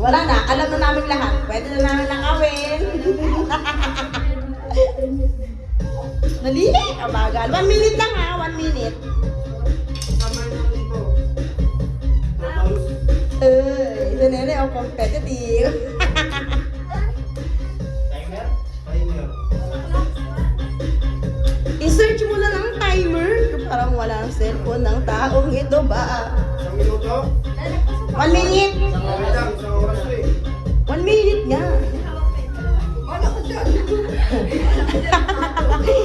Wala na, alam na namin lahat. Pwede na namin nakawin. Dali, kabagal. 1 minute lang ha, 1 minute. Ito nene, oh, competitive. I-search mo na ng timer. Parang wala ang cellphone ng taong ito ba? 1 minuto? 1 minute. 1 minute nga.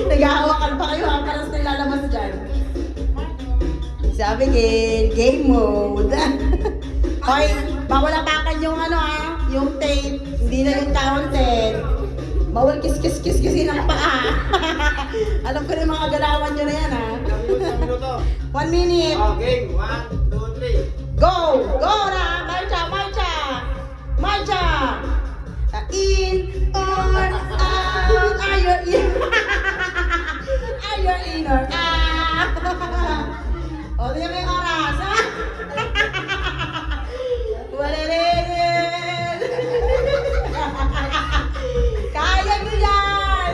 Naghahawakan pa kayo ha, parang sila lalabas dyan. Sabi game mode. Hoy, bawal apakan yung ano ha, yung tape. Hindi na yung counted. Bawal kiss-kiss-kiss-kissin ang paa. Alam ko na yung mga galawan nyo na yan ha. 1 minute. Oh, game. 1, 2, 3. Go! Go na! Marcha! Marcha! Marcha! In or out? Are you in? Are you in or out? O, tingnan mo yung oras, ha? Wala rin! Kaya nyo yan!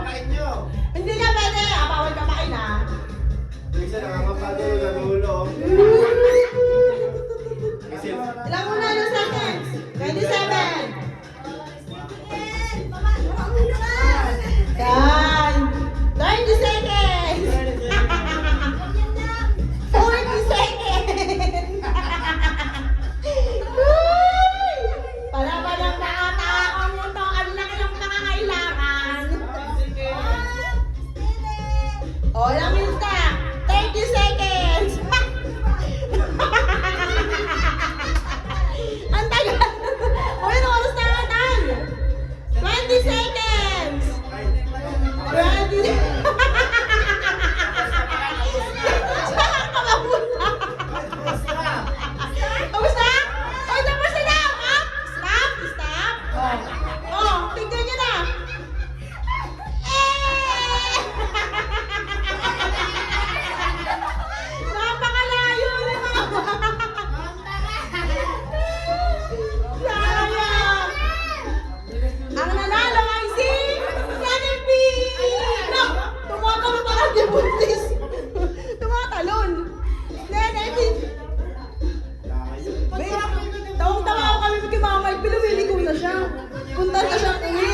Kain nyo. Hindi na pwede! Bawal ka kain, ha? Isa nakakapado yung nagulo. Ilang muna ng seconds? 27! Yan! 30 seconds! 40 seconds! Uy! Para ba ng mga tao mo to? Ang laki ng pangangailangan! O, ilang minutes ka? 30 seconds! Ang tagal! O, yun ang oras na natin! 20 seconds! 20! Saan ka mapunta? Tapos na? O, tapos na! Up! Stop! Stop! O, tignan nyo na! Eh! Napakalayo naman! Sayang! Ang nanalo ay si Genevieve! No! Tumatalon pa lang yung buntis! Tumatalon! Genevieve! Tawang-tawa ako kami kay Mama. Pinumili ko na siya. Punta na siya uwi.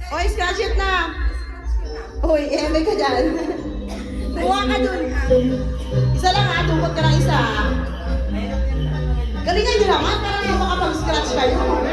Oy, scratch it na! Uy, eme ka dyan. Kuha ka dun. Isa lang ha, tungkot ka lang isa ha. Galingan nyo naman para makapag-scratch kayo.